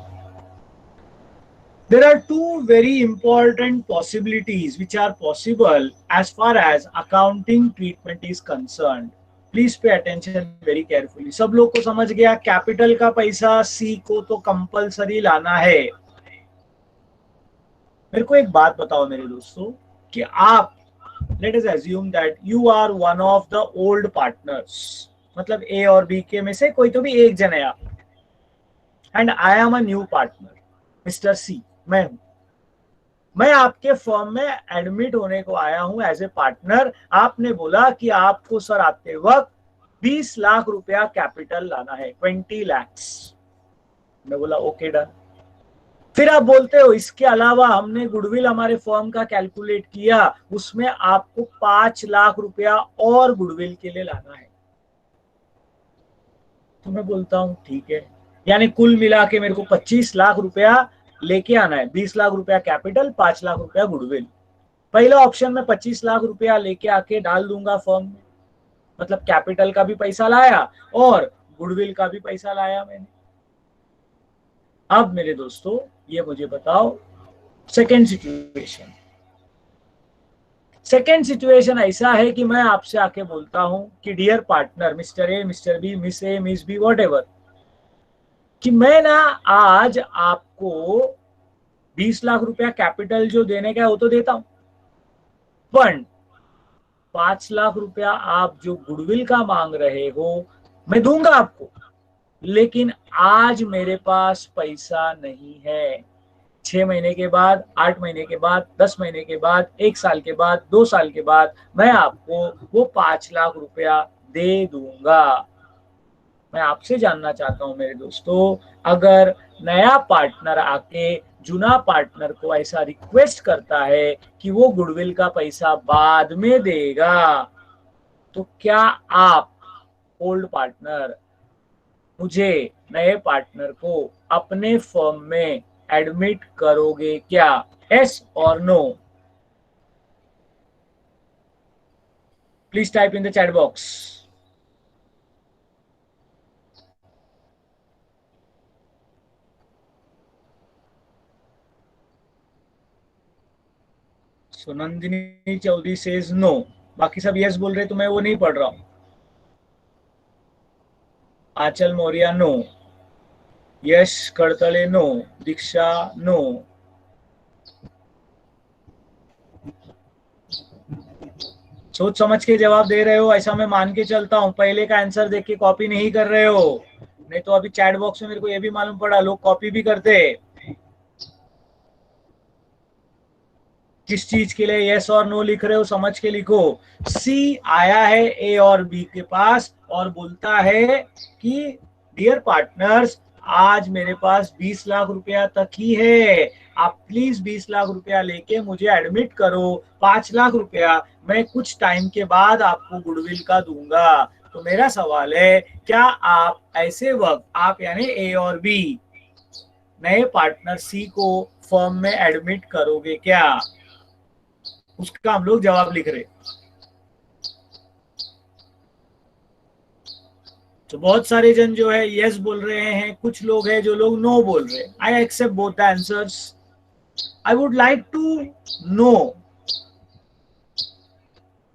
There are two very important possibilities which are possible as far as accounting treatment is concerned. Please pay attention very carefully. सब लोग को समझ गया कैपिटल का पैसा सी को तो कंपलसरी लाना है। मेरे को एक बात बताओ मेरे दोस्तों कि आप, let us assume that you are one of the old partners, मतलब ए और बी के में से कोई तो भी एक जन है आप, and I am a new partner mister C, मैं हूं। मैं आपके फर्म में एडमिट होने को आया हूं एज ए पार्टनर। आपने बोला कि आपको सर आते वक्त 20 लाख रुपया कैपिटल लाना है, 20 lakhs। मैं बोला ओके डन। फिर आप बोलते हो इसके अलावा हमने गुडविल हमारे फर्म का कैलकुलेट किया, उसमें आपको 5 लाख रुपया और गुडविल के लिए लाना है। तो मैं बोलता हूं ठीक है, यानी कुल मिला के मेरे को 25 लाख रुपया लेके आना है। 20 लाख रुपया कैपिटल, 5 लाख रुपया गुडविल। पहला ऑप्शन में 25 लाख रुपया लेके आके डाल दूंगा फर्म में, मतलब कैपिटल का भी पैसा लाया और गुडविल का भी पैसा लाया मैंने। अब मेरे दोस्तों ये मुझे बताओ सेकेंड सिचुएशन। सेकेंड सिचुएशन ऐसा है कि मैं आपसे आके बोलता हूं कि dear partner mister A, mister B, miss A, miss B, whatever, कि मैं ना आज आपको 20 लाख रुपया कैपिटल जो देने का है वो तो देता हूं, पर 5 लाख रुपया आप जो गुडविल का मांग रहे हो मैं दूंगा आपको, लेकिन आज मेरे पास पैसा नहीं है। 6 महीने के बाद, 8 महीने के बाद, 10 महीने के बाद, 1 साल के बाद, 2 साल के बाद मैं आपको वो 5 लाख रुपया दे दूंगा। मैं आपसे जानना चाहता हूं मेरे दोस्तों, अगर नया पार्टनर आके जुना पार्टनर को ऐसा रिक्वेस्ट करता है कि वो गुडविल का पैसा बाद में देगा, तो क्या आप ओल्ड पार्टनर मुझे नए पार्टनर को अपने फर्म में एडमिट करोगे क्या? यस और no? Please type in the chat box. So Nandini Chaudhary says no, बाकी सब यस बोल रहे तो मैं वो नहीं पढ़ रहा हूं। आंचल मौर्य नो, यश कड़तले नो, दीक्षा नो। सोच समझ के जवाब दे रहे हो ऐसा मैं मान के चलता हूं, पहले का आंसर देख के कॉपी नहीं कर रहे हो, नहीं तो अभी चैट बॉक्स में मेरे को ये भी मालूम पड़ा लोग कॉपी भी करते। किस चीज के लिए यस और नो लिख रहे हो समझ के लिखो। सी आया है ए और बी के पास और बोलता है कि डियर पार्टनर्स, आज मेरे पास 20 लाख रुपया तक ही है, आप प्लीज 20 लाख रुपया लेके मुझे एडमिट करो, 5 लाख रुपया मैं कुछ टाइम के बाद आपको गुडविल का दूंगा। तो मेरा सवाल है, क्या आप ऐसे वक्त, आप यानी ए और बी, नए पार्टनर सी को फर्म में एडमिट करोगे क्या? उसका हम लोग जवाब लिख रहे। तो बहुत सारे जन जो है यस बोल रहे हैं, कुछ लोग हैं जो लोग नो बोल रहे हैं। I accept both the answers. I would like to know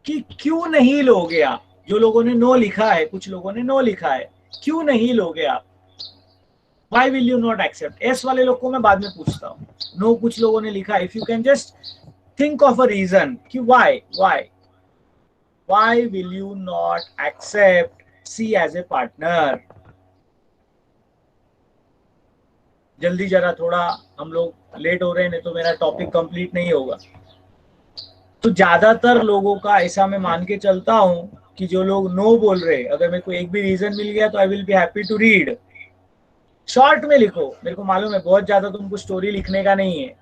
कि क्यों नहीं लोगे आप। जो लोगों ने नो लिखा है, कुछ लोगों ने नो लिखा है, क्यों नहीं लोगे आप? Why will you not accept? S वाले लोग को मैं बाद में पूछता हूँ। नो कुछ लोगों ने लिखा है। If you can just think of a reason कि why will you not accept C as a partner? जल्दी जरा, थोड़ा हम लोग लेट हो रहे हैं, नहीं तो मेरा टॉपिक कंप्लीट नहीं होगा। तो ज्यादातर लोगों का ऐसा मैं मान के चलता हूं कि जो लोग नो बोल रहे, अगर मेरे को एक भी रीजन मिल गया तो I will be happy to read. Short में लिखो, मेरे को मालूम है बहुत ज्यादा तुमको स्टोरी लिखने का नहीं है।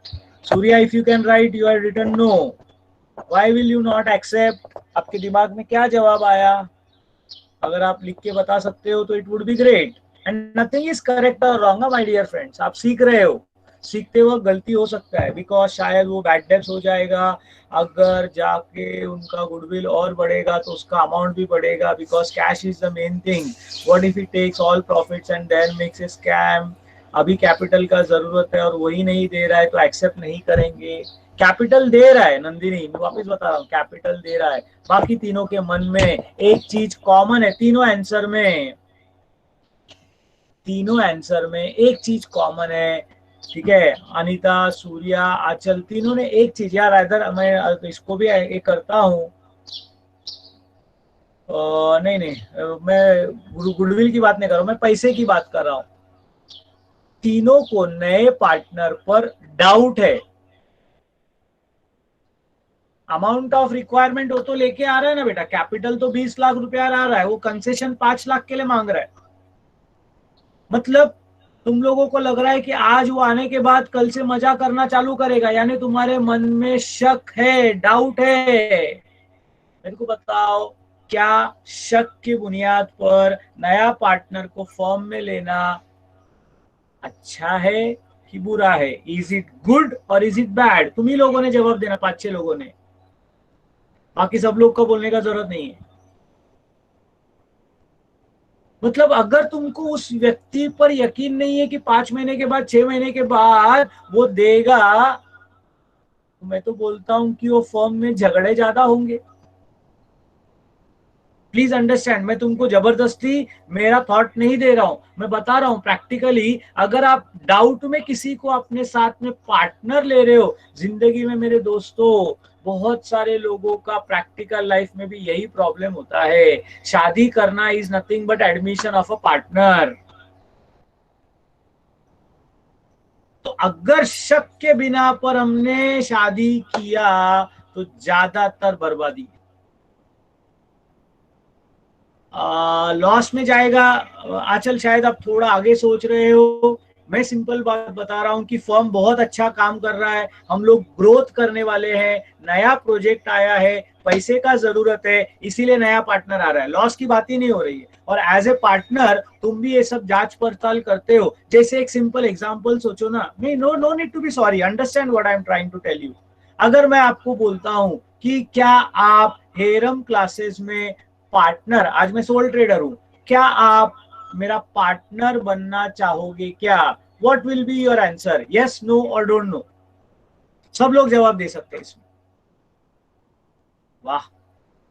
Surya, if you can write, you are written no. Why will you not accept? आपके दिमाग में क्या जवाब आया? अगर आप लिख के बता सकते हो तो it would be great. And nothing is correct और रॉन्ग माय डियर फ्रेंड्स। आप सीख रहे हो, सीखते वक्त गलती हो सकता है, बिकॉज शायद वो बैड डेब्स हो जाएगा। अगर जाके उनका गुडविल और बढ़ेगा तो उसका अमाउंट भी बढ़ेगा, because cash is the main thing. What if it takes all profits and then makes a scam? अभी कैपिटल का जरूरत है और वही नहीं दे रहा है तो एक्सेप्ट नहीं करेंगे। कैपिटल दे रहा है नंदिनी, मैं वापस बता रहा हूँ, कैपिटल दे रहा है। बाकी तीनों के मन में एक चीज कॉमन है, तीनों आंसर में एक चीज कॉमन है। ठीक है, अनीता, सूर्या, आंचल, तीनों ने एक चीज, यार इधर मैं इसको भी एक करता हूँ। नहीं मैं गुडविल की बात नहीं कर रहा हूँ, मैं पैसे की बात कर रहा हूँ। तीनों को नए पार्टनर पर डाउट है। अमाउंट ऑफ रिक्वायरमेंट वो तो लेके आ रहा है ना बेटा, कैपिटल तो 20 लाख रुपया आ रहा है, वो कंसेशन 5 लाख के लिए मांग रहा है। मतलब तुम लोगों को लग रहा है कि आज वो आने के बाद कल से मजा करना चालू करेगा, यानी तुम्हारे मन में शक है, डाउट है। मेरे को बताओ, क्या शक की बुनियाद पर नया पार्टनर को फॉर्म में लेना अच्छा है कि बुरा है? इज इट गुड और इज इट बैड? तुम ही लोगों ने जवाब देना, 5-6 लोगों ने, बाकी सब लोग को बोलने का जरूरत नहीं है। मतलब अगर तुमको उस व्यक्ति पर यकीन नहीं है कि 5 महीने के बाद, 6 महीने के बाद वो देगा, तो मैं तो बोलता हूं कि वो फर्म में झगड़े ज्यादा होंगे। प्लीज अंडरस्टैंड, मैं तुमको जबरदस्ती मेरा थॉट नहीं दे रहा हूं, मैं बता रहा हूं प्रैक्टिकली। अगर आप डाउट में किसी को अपने साथ में पार्टनर ले रहे हो जिंदगी में, मेरे दोस्तों, बहुत सारे लोगों का प्रैक्टिकल लाइफ में भी यही प्रॉब्लम होता है। शादी करना is nothing but admission of a partner. तो अगर शक के बिना पर हमने शादी किया तो ज्यादातर बर्बादी, लॉस में जाएगा। आंचल, शायद आप थोड़ा आगे सोच रहे हो, मैं सिंपल बात बता रहा हूं कि फर्म बहुत अच्छा काम कर रहा है, हम लोग ग्रोथ करने वाले हैं, नया प्रोजेक्ट आया है, पैसे का जरूरत है, इसीलिए नया पार्टनर आ रहा है, लॉस की बात ही नहीं हो रही है। और एज ए पार्टनर तुम भी ये सब जांच पड़ताल करते हो। जैसे एक सिंपल एग्जांपल सोचो ना, नहीं, no need to be sorry, understand what I am trying to tell you. अगर मैं आपको बोलता हूं कि क्या आप हेरम क्लासेस में पार्टनर, आज मैं सोल ट्रेडर हूं, क्या आप मेरा पार्टनर बनना चाहोगे क्या? What will be your answer? Yes, no और डोंट नो? सब लोग जवाब दे सकते हैं इसमें। वाह,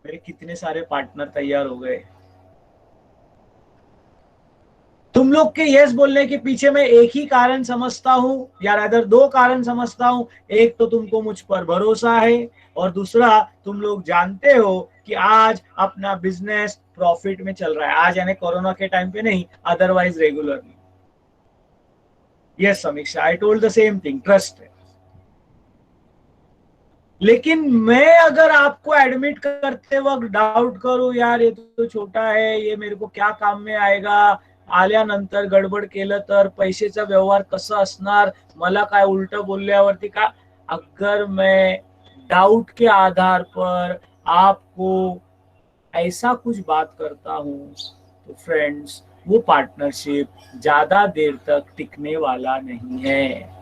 मेरे कितने सारे पार्टनर तैयार हो गए। तुम लोग के यस बोलने के पीछे मैं एक ही कारण समझता हूं, या अदर 2 कारण समझता हूं। एक तो तुमको मुझ पर भरोसा है, और दूसरा तुम लोग जानते हो कि आज अपना बिजनेस प्रॉफिट में चल रहा है। आज यानी कोरोना के टाइम पे नहीं, अदरवाइज रेगुलरली। यस समीक्षा, I told the same thing, trust है। लेकिन मैं अगर आपको एडमिट करते वक्त डाउट करूं, यार ये तो छोटा है, ये मेरे को क्या काम में आएगा, आल्यानंतर गडबड केलं तर पैशाचा व्यवहार कसा असणार, मला काय उलट बोलल्यावरती का, अगर मैं डाउट के आधार पर आपको ऐसा कुछ बात करता हूं तो फ्रेंड्स, वो पार्टनरशिप ज्यादा देर तक टिकने वाला नहीं है।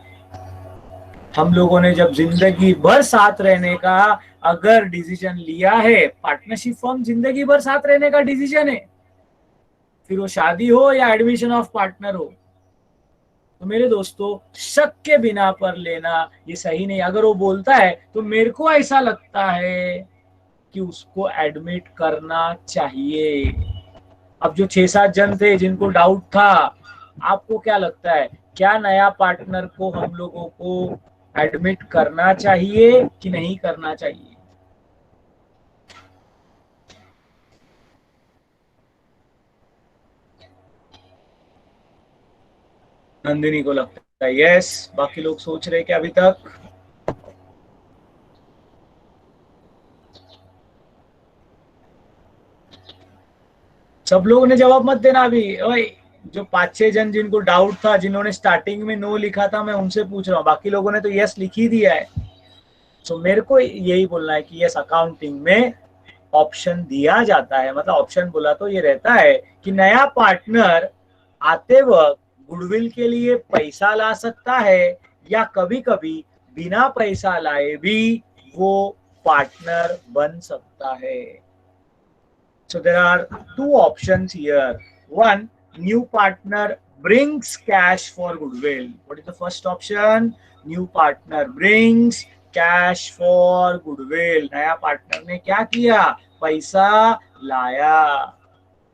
हम लोगों ने जब जिंदगी भर साथ रहने का अगर डिसीजन लिया है, पार्टनरशिप फॉर्म जिंदगी भर साथ रहने का डिसीजन है, फिर वो शादी हो या एडमिशन ऑफ पार्टनर हो, तो मेरे दोस्तों शक के बिना पर लेना ये सही नहीं। अगर वो बोलता है तो मेरे को ऐसा लगता है कि उसको एडमिट करना चाहिए। अब जो 6-7 जन थे जिनको डाउट था, आपको क्या लगता है, क्या नया पार्टनर को हम लोगों को एडमिट करना चाहिए कि नहीं करना चाहिए? नंदिनी को लगता है यस, बाकी लोग सोच रहे क्या अभी तक? सब लोगों ने जवाब मत देना अभी। ओए, जो 5-6 जन जिनको डाउट था, जिन्होंने स्टार्टिंग में नो लिखा था, मैं उनसे पूछ रहा हूँ, बाकी लोगों ने तो यस लिख ही दिया है। सो मेरे को यही बोलना है कि यस, अकाउंटिंग में ऑप्शन दिया जाता है, मतलब ऑप्शन बोला तो ये रहता है कि नया पार्टनर आते वक्त गुडविल के लिए पैसा ला सकता है, या कभी कभी बिना पैसा लाए भी वो पार्टनर बन सकता है। So there are two options here. One, new partner brings cash for goodwill. What is the first option? New partner brings cash for goodwill. नया पार्टनर ने क्या किया? पैसा लाया।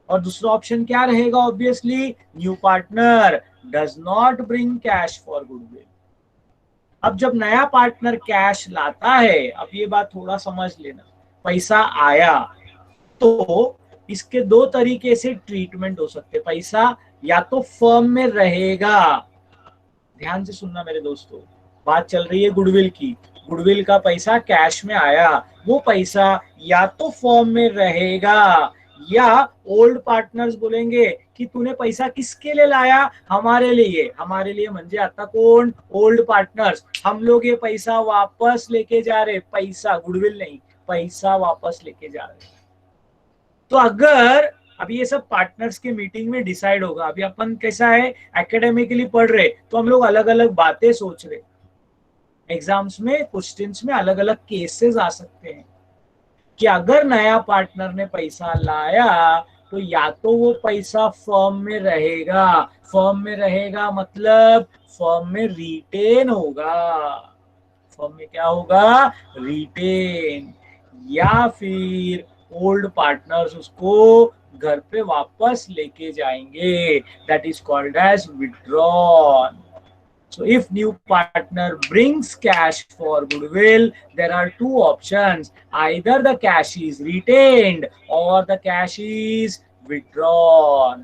और दूसरा ऑप्शन क्या रहेगा? Obviously new partner does not bring cash for goodwill. अब जब नया पार्टनर कैश लाता है, अब ये बात थोड़ा समझ लेना, पैसा आया तो इसके दो तरीके से ट्रीटमेंट हो सकते। पैसा या तो फर्म में रहेगा, ध्यान से सुनना मेरे दोस्तों, बात चल रही है गुडविल की, गुडविल का पैसा कैश में आया, वो पैसा या तो फर्म में रहेगा, या ओल्ड पार्टनर्स बोलेंगे कि तूने पैसा किसके लिए लाया? हमारे लिए। हमारे लिए म्हणजे आता कोण? Old partners. हम लोग ये पैसा वापस लेके जा रहे, पैसा, गुडविल नहीं, पैसा वापस लेके जा रहे। तो अगर अभी ये सब पार्टनर्स के मीटिंग में डिसाइड होगा, अभी अपन कैसा है, एकेडमिकली पढ़ रहे तो हम लोग अलग अलग बातें सोच रहे, एग्जाम्स में क्वेश्चंस में अलग अलग केसेस आ सकते हैं कि अगर नया पार्टनर ने पैसा लाया तो या तो वो पैसा फर्म में रहेगा, फर्म में रहेगा मतलब फर्म में रिटेन होगा, फर्म में क्या होगा? रिटेन। या फिर ओल्ड पार्टनर्स उसको घर पे वापस लेके जाएंगे, that is called as withdrawn. So if new partner brings cash for goodwill, there are two options. Either the cash is retained or the cash is withdrawn.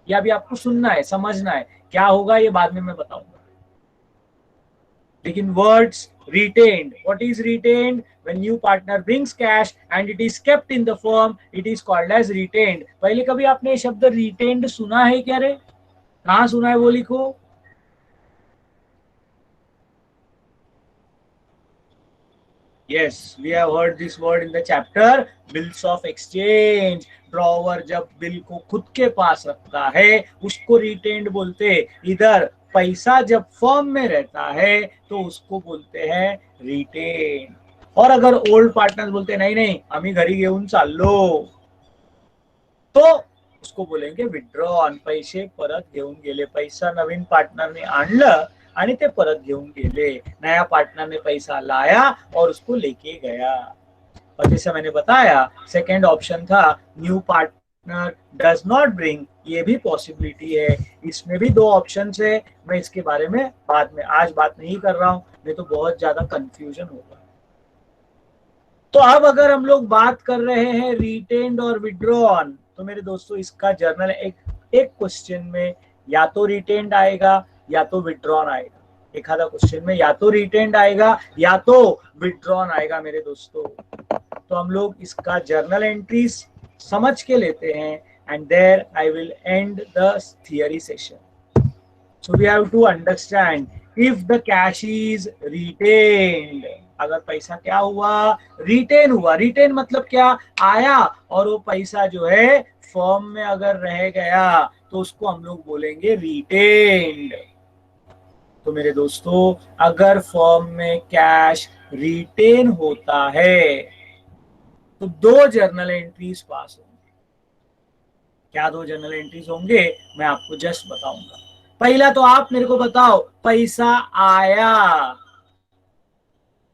ये अभी आपको सुनना है, समझना है, क्या होगा ये बाद में मैं बताऊंगा। लेकिन words retained, what is retained? When new partner brings cash and it is kept in the firm, it is called as retained. पहले कभी आपने ये शब्द retained सुना है क्या रे? कहाँ सुना है वो लिखो। Yes, we have heard this word in the chapter bills of exchange. Drawer जब बिल को खुद के पास रखता है उसको रिटेन्ड बोलते। इधर पैसा जब फर्म में रहता है तो उसको बोलते हैं रिटेन। और अगर ओल्ड पार्टनर बोलते नहीं नहीं आम्ही घरी घेऊन चाललो, तो उसको बोलेंगे विड्रॉन, पैसे परत घेऊन गेले, पैसा नवीन पार्टनरने आणलं आणि ते परत घेऊन गेले, नया पार्टनर ने पैसा लाया और उसको लेके गया। और जैसे मैंने बताया सेकेंड ऑप्शन था new partner does not bring, ये भी पॉसिबिलिटी है। इसमें भी दो ऑप्शन है, मैं इसके बारे में बाद में आज बात नहीं कर रहा हूं, नहीं तो बहुत ज्यादा कंफ्यूजन होगा। तो अब अगर हम लोग बात कर रहे हैं रिटेन्ड और विड्रॉन, तो मेरे दोस्तों इसका जर्नल एक क्वेश्चन में या तो रिटेन्ड आएगा या तो विड्रॉन आएगा। एखादा क्वेश्चन में या तो रिटेन्ड आएगा या तो विड्रॉन आएगा मेरे दोस्तों। तो हम लोग इसका जर्नल एंट्रीज समझ के लेते हैं and there I will end the theory session. So we have to understand if the cash is retained, अगर पैसा क्या हुआ? रिटेन हुआ। रिटेन मतलब क्या? आया और वो पैसा जो है फर्म में अगर रह गया तो उसको हम लोग बोलेंगे रिटेन्ड। तो मेरे दोस्तों अगर फर्म में कैश रिटेन होता है तो 2 जर्नल एंट्रीज पास होंगे। क्या 2 जर्नल एंट्रीज होंगे, मैं आपको जस्ट बताऊंगा। पहला तो आप मेरे को बताओ, पैसा आया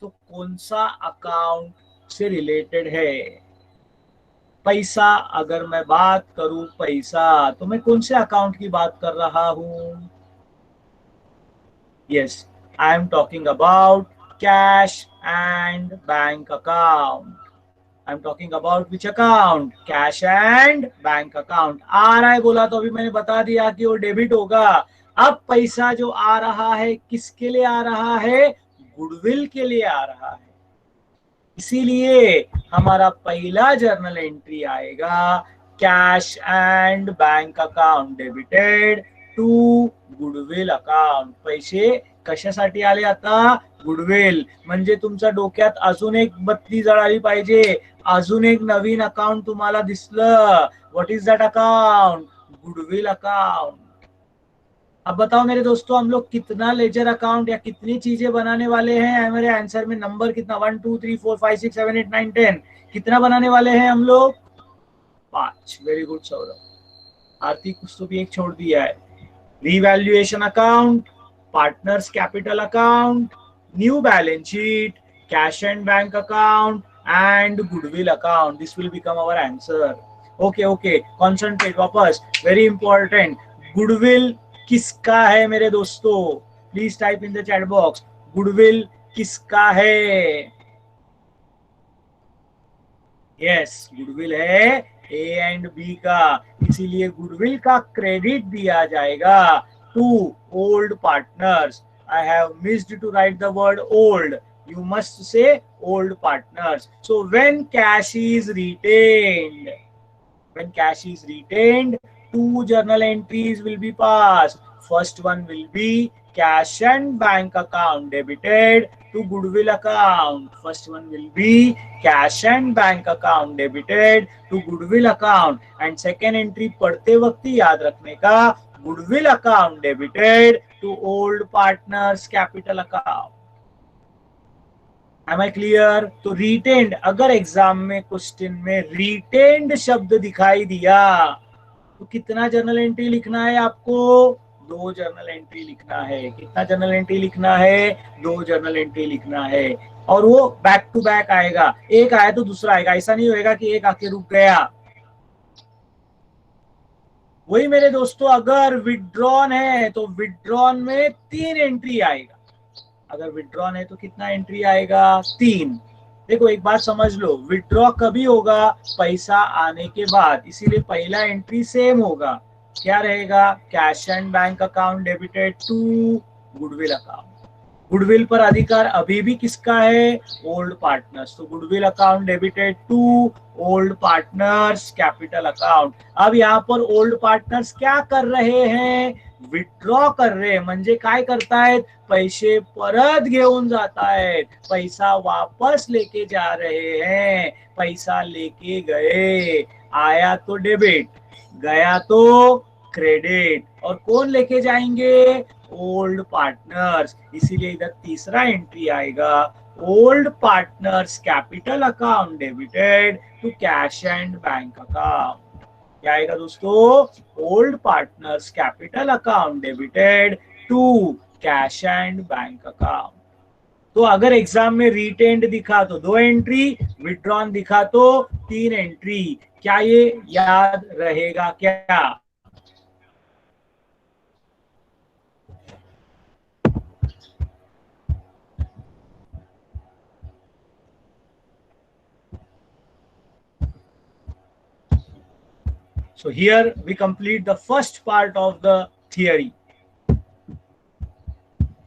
तो कौन सा अकाउंट से रिलेटेड है? पैसा, अगर मैं बात करूं पैसा, तो मैं कौन से अकाउंट की बात कर रहा हूं? Yes, I am talking about cash and bank account. I am talking about which account? Cash and bank account. आ रहा है बोला तो अभी मैंने बता दिया कि वो डेबिट होगा। अब पैसा जो आ रहा है किसके लिए आ रहा है? गुडविल के लिए आ रहा है। इसीलिए हमारा पहला जर्नल एंट्री आएगा, cash and bank account debited to goodwill account. पैसे कशासाठी आले आता? गुडविल. म्हणजे तुमच्या डोक्यात अजून एक बत्ती जळाली पाहिजे, अजून एक नवीन अकाउंट तुम्हाला दिसलं. What is that account? Goodwill account. अब बताओ मेरे दोस्तों, हम लोग कितना लेजर अकाउंट या कितनी चीजें बनाने वाले हैं? मेरे आंसर में नंबर कितना? 1 2 3 4 5 6 7 8 9 10, कितना बनाने वाले हैं हम लोग? 5. Very good Saurabh. आरती कुछ तो भी एक छोड़ दिया है। Revaluation account, partners capital account, new balance sheet, cash and bank account and goodwill account. This will become our answer. Okay okay, concentrate वापस. Very important. गुडविल किसका है मेरे दोस्तों? Please type in the chat box, goodwill किसका है? यस, गुडविल है ए एंड बी का. इसीलिए गुडविल का क्रेडिट दिया जाएगा to old partners. I have missed to write the word old. You must say old partners. So when cash is retained, when cash is retained, 2 journal entries will be passed. First one will be cash and bank account debited to goodwill account. First one will be cash and bank account debited to goodwill account. And second entry पढ़ते वक्त याद रखने का, goodwill account debited to old partners capital account. Am I clear? तो रिटेन्ड, अगर एग्जाम में क्वेश्चन में रिटेन्ड शब्द दिखाई दिया तो कितना जर्नल एंट्री लिखना है आपको? 2 जर्नल एंट्री लिखना है. कितना जर्नल एंट्री लिखना है? 2 जर्नल एंट्री लिखना है. और वो बैक टू बैक आएगा, एक आया तो दूसरा आएगा. ऐसा नहीं होएगा कि एक आके रुक गया. वही मेरे दोस्तों, अगर विड्रॉन है तो विड्रॉन में 3 एंट्री आएगा. अगर विड्रॉन है तो कितना एंट्री आएगा? 3. देखो एक बात समझ लो, विड्रॉ कभी होगा? पैसा आने के बाद. इसीलिए पहला एंट्री सेम होगा. क्या रहेगा? Cash and bank account debited to goodwill account. Goodwill पर अधिकार अभी भी किसका है? Old partners. तो goodwill account debited to old partners capital account. अब यहाँ पर ओल्ड पार्टनर्स क्या कर रहे हैं? विड्रॉ कर रहे हैं. म्हणजे काय करतायत? पैसे परत घेऊन जातायत. पैसा वापस लेके जा रहे हैं. पैसा लेके गए. आया तो डेबिट, गया तो क्रेडिट. और कौन लेके जाएंगे? Old partners. इसीलिए इधर तीसरा एंट्री आएगा, old partners capital account debited to cash and bank account. क्या आएगा दोस्तों? Old partners capital account debited to cash and bank account. तो अगर एग्जाम में रिटेन्ड दिखा तो 2 एंट्री, विड्रॉन दिखा तो 3 एंट्री. क्या ये याद रहेगा क्या? So here we complete the first part of the theory.